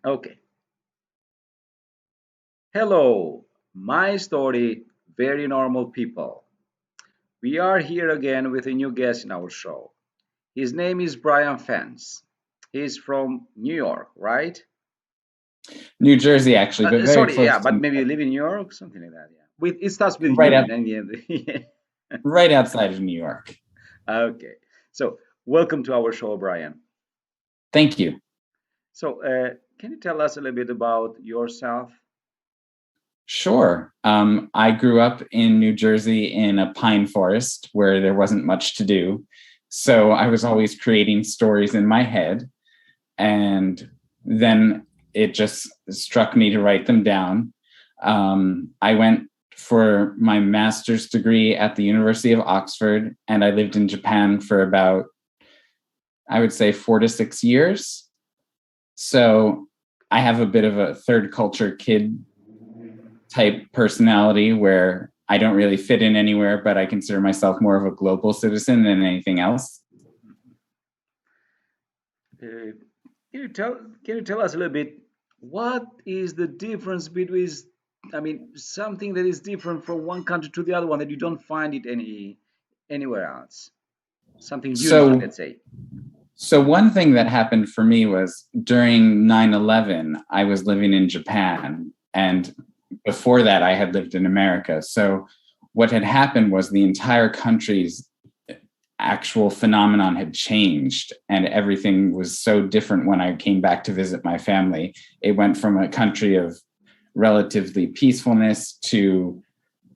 Okay. Hello, my story, very normal people. We are here again with a new guest in our show. His name is Brian Fence. He's from New York, right? New Jersey, actually, but very Sorry, yeah, close to but maybe you live in New York, something like that. Yeah, with it starts with right U, out, and then the end. Yeah. right outside of New York. Okay, so welcome to our show, Brian. Thank you. So, can you tell us a little bit about yourself? Sure. I grew up in New Jersey in a pine forest where there wasn't much to do. So I was always creating stories in my head. And then it just struck me to write them down. I went for my master's degree at the University of Oxford, and I lived in Japan for about, I would say, 4 to 6 years. So I have a bit of a third culture kid type personality where I don't really fit in anywhere, but I consider myself more of a global citizen than anything else. Uh, can you tell us a little bit what is the difference between, I mean, something that is different from one country to the other one that you don't find it anywhere else? Something unique, So let's say. So one thing that happened for me was during 9/11, I was living in Japan, and before that I had lived in America. So what had happened was the entire country's actual phenomenon had changed, and everything was so different when I came back to visit my family. It went from a country of relatively peacefulness to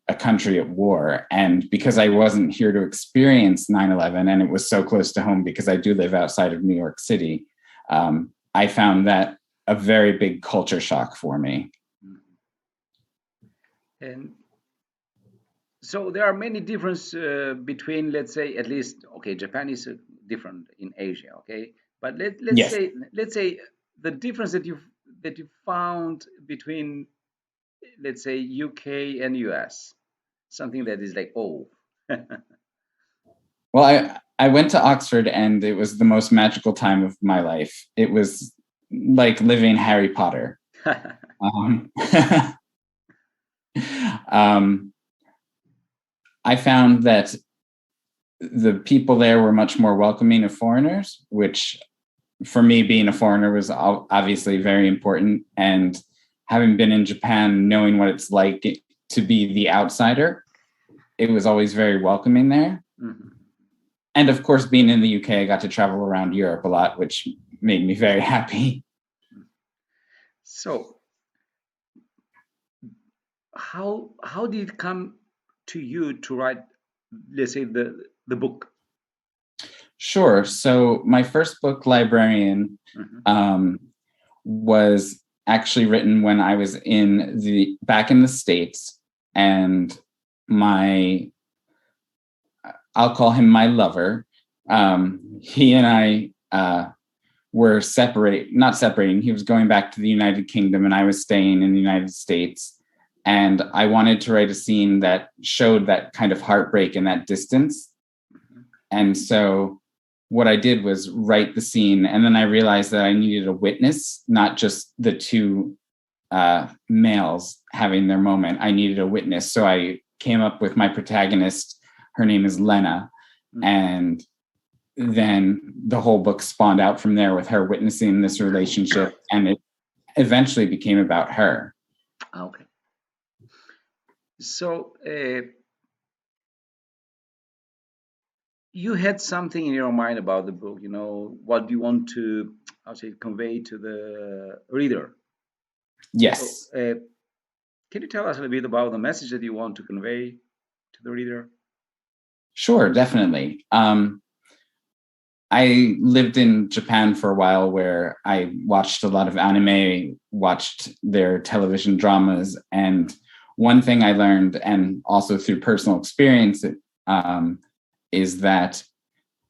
a country at war. And because I wasn't here to experience 9/11, and it was so close to home because I do live outside of New York City, I found that a very big culture shock for me. And so there are many differences between, let's say, at least, okay, Japan is different in Asia, okay, but Yes. let's say the difference that you found between, let's say, UK and US, something that is like, oh. Well, I went to Oxford and it was the most magical time of my life. It was like living Harry Potter. Um, um, I found that the people there were much more welcoming of foreigners, which for me, being a foreigner was obviously very important. And having been in Japan, knowing what it's like to be the outsider, it was always very welcoming there. Mhm. And of course, being in the UK, I got to travel around Europe a lot, which made me very happy. So how did it come to you to write, let's say, the book? Sure. So my first book, Librarian, Mhm. um, was actually written when I was in the back in the States, and my I'll call him my lover. He and I were not separating. He was going back to the United Kingdom, and I was staying in the United States. And I wanted to write a scene that showed that kind of heartbreak and that distance. Mhm. And so what I did was write the scene, and then I realized that I needed a witness, not just the two males having their moment. I needed a witness. So I came up with my protagonist. Her name is Lena. Mhm. And then the whole book spawned out from there with her witnessing this relationship. And it eventually became about her. Okay. So you had something in your mind about the book, what do you want to, how say, convey to the reader? So, Yes, can you tell us a little bit about the message that you want to convey to the reader? sure, definitely. I lived in Japan for a while where I watched a lot of anime, watched their television dramas. And one thing I learned, and also through personal experience, um, is that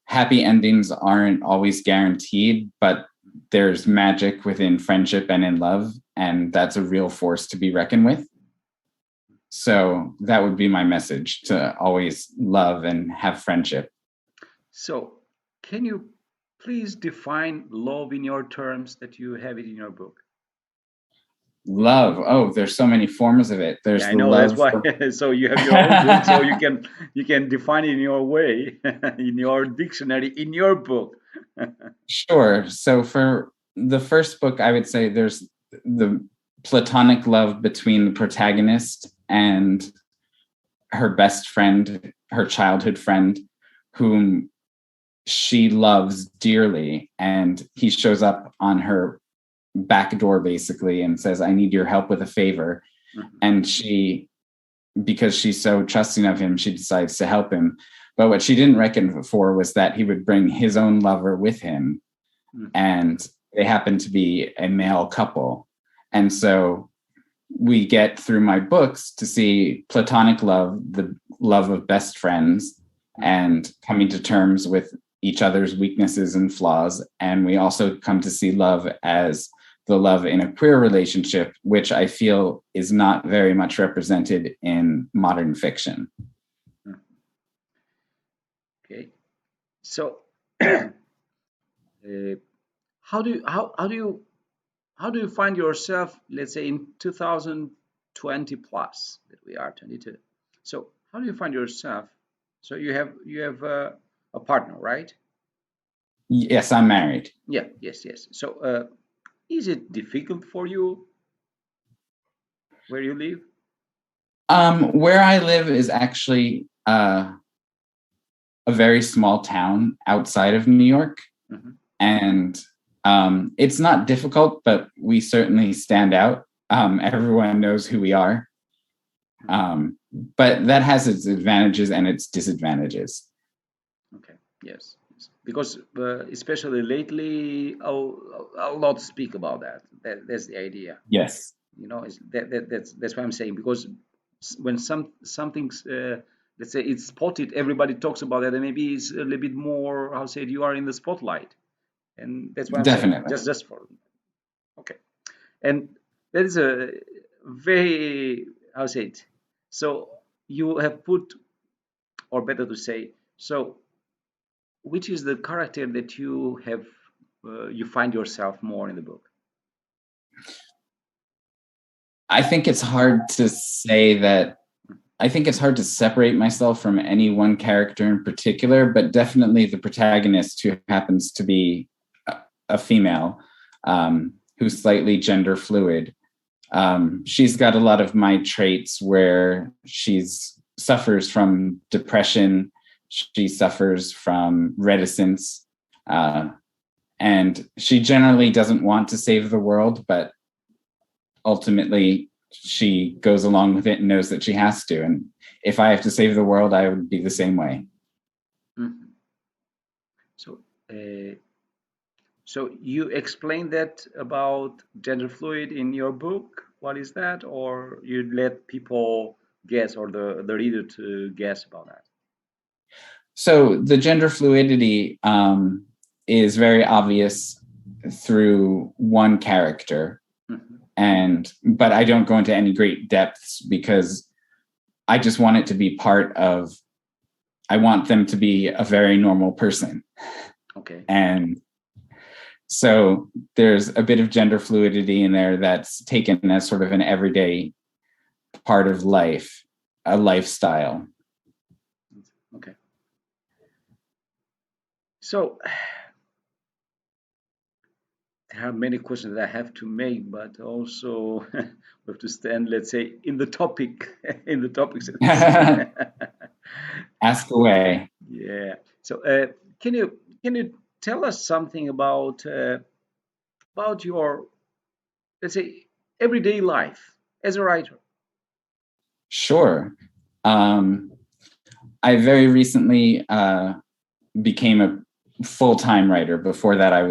happy endings aren't always guaranteed, but there's magic within friendship and in love. And that's a real force to be reckoned with. So that would be my message, to always love and have friendship. So, can you please define love in your terms that you have it in your book? Love. Oh, there's so many forms of it. Yeah, There's I the know. That's love why. for So you have your own book, so you can define it in your way, in your dictionary, in your book. Sure. So for the first book, I would say there's the platonic love between the protagonist and her best friend, her childhood friend, whom she loves dearly. And he shows up on her back door basically and says, I need your help with a favor. Mhm. And she, because she's so trusting of him, she decides to help him. But what she didn't reckon for was that he would bring his own lover with him. Mhm. And they happen to be a male couple. And so we get through my books to see platonic love, the love of best friends, and coming to terms with each other's weaknesses and flaws. And we also come to see love as the love in a queer relationship, which I feel is not very much represented in modern fiction. Okay. So, uh, how do you find yourself, let's say in 2020 plus, that we are 22? So how do you find yourself? So you have a partner, right? Yes, I'm married. Yeah, yes, yes. So is it difficult for you where you live? Where I live is actually a very small town outside of New York. Mm-hmm. And it's not difficult, but we certainly stand out. Everyone knows who we are. But that has its advantages and its disadvantages. Okay, yes. Yes. Because especially lately, a lot speak about that. That's the idea. Yes, You know, that's what I'm saying. Because when something's let's say it's spotted, everybody talks about it, and maybe it's a little bit more. How say it? You are in the spotlight, and that's what I'm saying. definitely. Just for okay, and that is a very how say it. So you have put, or better to say, so which is the character that you have you find yourself more in the book? I think it's hard to say that. I think it's hard to separate myself from any one character in particular, but definitely the protagonist who happens to be a female, who's slightly gender fluid. She's got a lot of my traits where she's suffers from depression, she suffers from reticence, and she generally doesn't want to save the world, but ultimately she goes along with it and knows that she has to. And if I have to save the world, I would be the same way. Mm-hmm. So, uh, so you explain that about gender fluid in your book. What is that, or you let people guess, or the reader to guess about that? So the gender fluidity is very obvious through one character, Mm-hmm. but I don't go into any great depths because I just want it to be part of. I want them to be a very normal person, Okay. and so there's a bit of gender fluidity in there that's taken as sort of an everyday part of life, a lifestyle. Okay. So there are many questions that I have to make, but also we have to stand, let's say, in the topic, in the topics. Ask away. Yeah. So, can you tell us something about your, let's say, everyday life as a writer? Sure. Um, I very recently became a full-time writer. Before that, I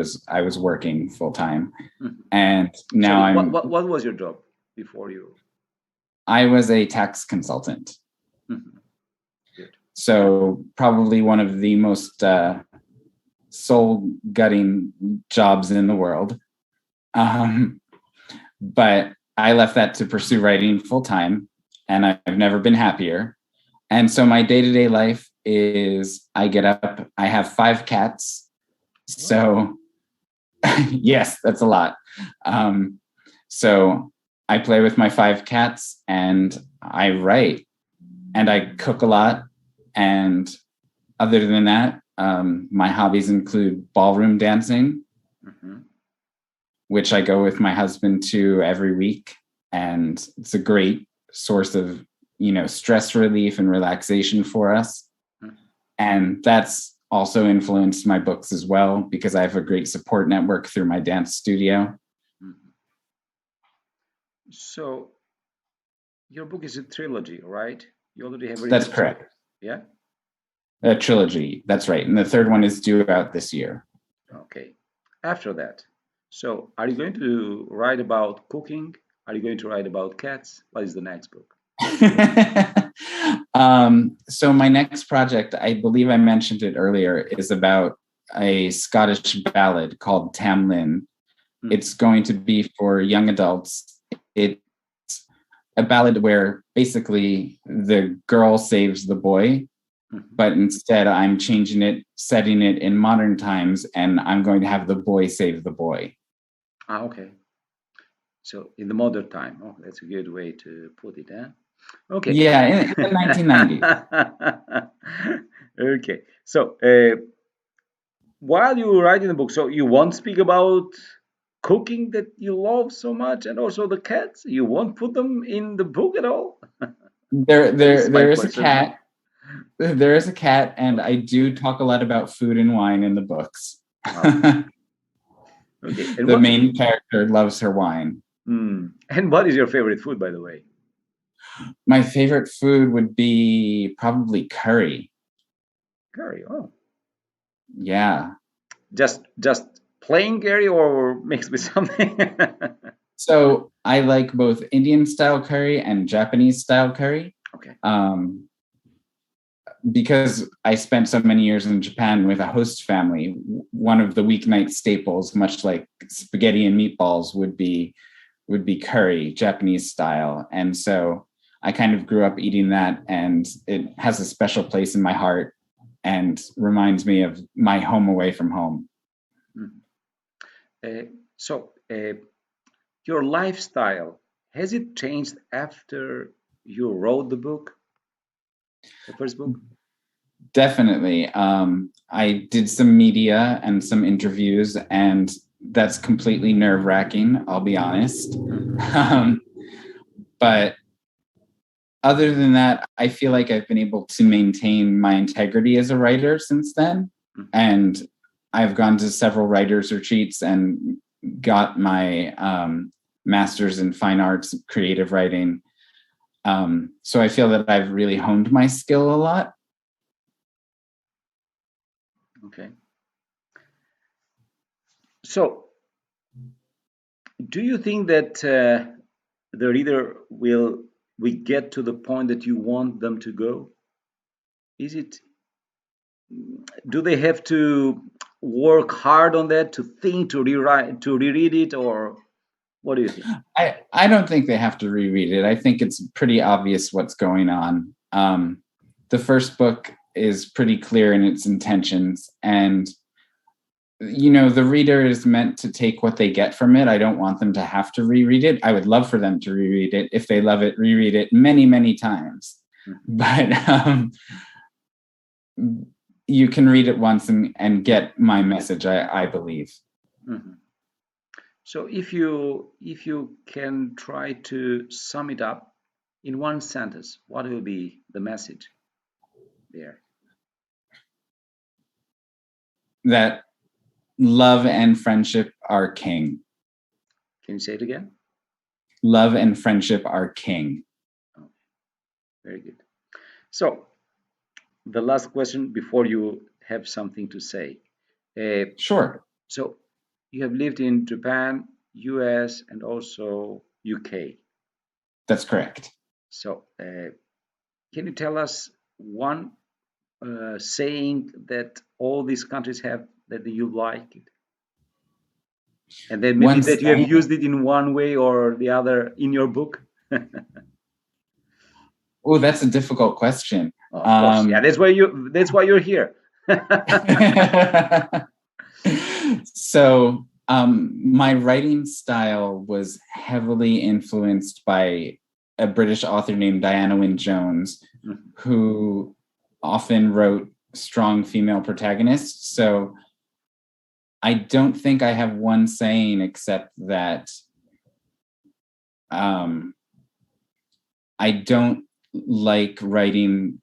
was working full-time, Mhm. and now Sorry, I'm. what was your job before you? I was a tax consultant, Mhm. Good. so probably one of the most soul-gutting jobs in the world. Um, but I left that to pursue writing full-time, and I've never been happier. And so my day-to-day life is I get up, I have 5 cats. So yes, that's a lot. So I play with my 5 cats and I write and I cook a lot. And other than that, my hobbies include ballroom dancing, which I go with my husband to every week. And it's a great source of, stress relief and relaxation for us. And that's also influenced my books as well, because I have a great support network through my dance studio. So your book is a trilogy, right? You already have written. That's correct. Yeah? A trilogy, that's right. And the third one is due out this year. Okay. After that, so are you going to write about cooking? Are you going to write about cats? What is the next book? So my next project, I believe I mentioned it earlier, is about a Scottish ballad called Tamlin. It's going to be for young adults. It's a ballad where basically the girl saves the boy, but instead I'm changing it, setting it in modern times, and I'm going to have the boy save the boy. Okay. So in the modern time. Oh, that's a good way to put it, huh? Okay. Yeah, in the 1990s. Okay. So while you were writing the book, so you won't speak about cooking that you love so much and also the cats? You won't put them in the book at all? There is a cat. There is a cat, and I do talk a lot about food and wine in the books. Okay. And the main character loves her wine. And what is your favorite food, by the way? My favorite food would be probably curry. Curry, oh. Yeah. Just plain curry or mixed with something? So I like both Indian style curry and Japanese style curry. Okay. Because I spent so many years in Japan with a host family, one of the weeknight staples, much like spaghetti and meatballs, would be curry, Japanese style. And so I kind of grew up eating that, and it has a special place in my heart and reminds me of my home away from home. So your lifestyle, has it changed after you wrote the book? The first book? Definitely. I did some media and some interviews, and that's completely nerve-wracking, I'll be honest. But other than that, I feel like I've been able to maintain my integrity as a writer since then. And I've gone to several writers' retreats and got my master's in fine arts, creative writing. So I feel that I've really honed my skill a lot. Okay. So, do you think that the reader will get to the point that you want them to go? Is it? Do they have to work hard on that, to think, to rewrite, to reread it, or what do you think? I don't think they have to reread it. I think it's pretty obvious what's going on. The first book is pretty clear in its intentions, and the reader is meant to take what they get from it. I don't want them to have to reread it. I would love for them to reread it. If they love it, reread it many, many times. But you can read it once and get my message, I believe. So if you can try to sum it up in one sentence, what will be the message there? That love and friendship are king. Can you say it again? Love and friendship are king. Oh, very good. So the last question before you have something to say. Sure. So you have lived in Japan, US, and also UK. That's correct. So can you tell us one saying that all these countries have that you like it? And then maybe that you have used it in one way or the other in your book? Oh, that's a difficult question. Of course, yeah, that's why you're here. So My writing style was heavily influenced by a British author named Diana Wynne Jones, who often wrote strong female protagonists. So I don't think I have one saying except that I don't like writing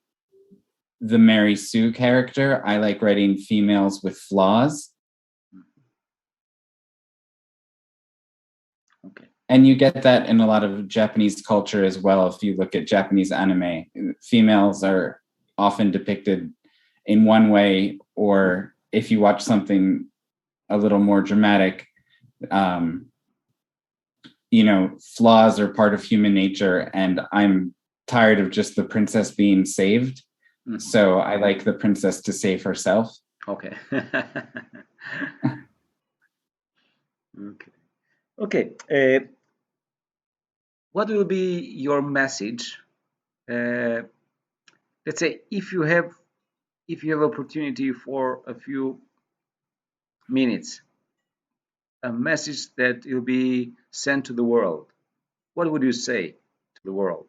the Mary Sue character. I like writing females with flaws. Okay. And you get that in a lot of Japanese culture as well. If you look at Japanese anime, females are often depicted in one way, or if you watch something a little more dramatic, flaws are part of human nature, and I'm tired of just the princess being saved. Mm-hmm. So I like the princess to save herself. Okay. Okay. What will be your message? Let's say if you have opportunity for a few minutes, a message that will be sent to the world. What would you say to the world?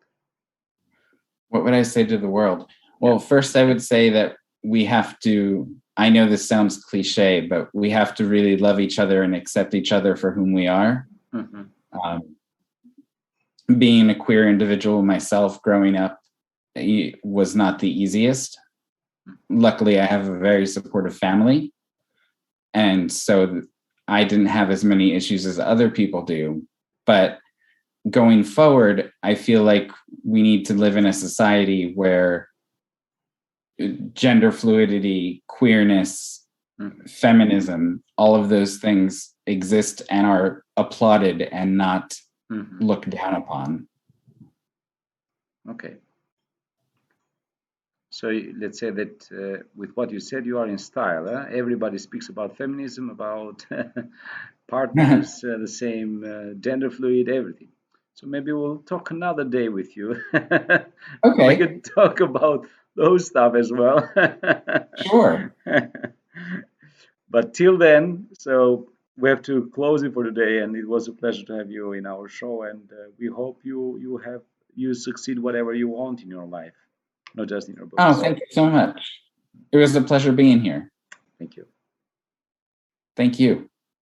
What would I say to the world? Well, first I would say that we have to, I know this sounds cliche, but we have to really love each other and accept each other for whom we are. Mm-hmm. Being a queer individual myself growing up was not the easiest. Luckily, I have a very supportive family. And so I didn't have as many issues as other people do. But going forward, I feel like we need to live in a society where gender fluidity, queerness, feminism, all of those things exist and are applauded and not looked down upon. Okay. So let's say that with what you said, you are in style. Huh? Everybody speaks about feminism, about partners, the same gender fluid, everything. So maybe we'll talk another day with you. Okay. We could talk about those stuff as well. Sure. But till then, so we have to close it for today, and it was a pleasure to have you in our show. And we hope you succeed whatever you want in your life, not just in your books. Oh, thank you so much. It was a pleasure being here. Thank you. Thank you.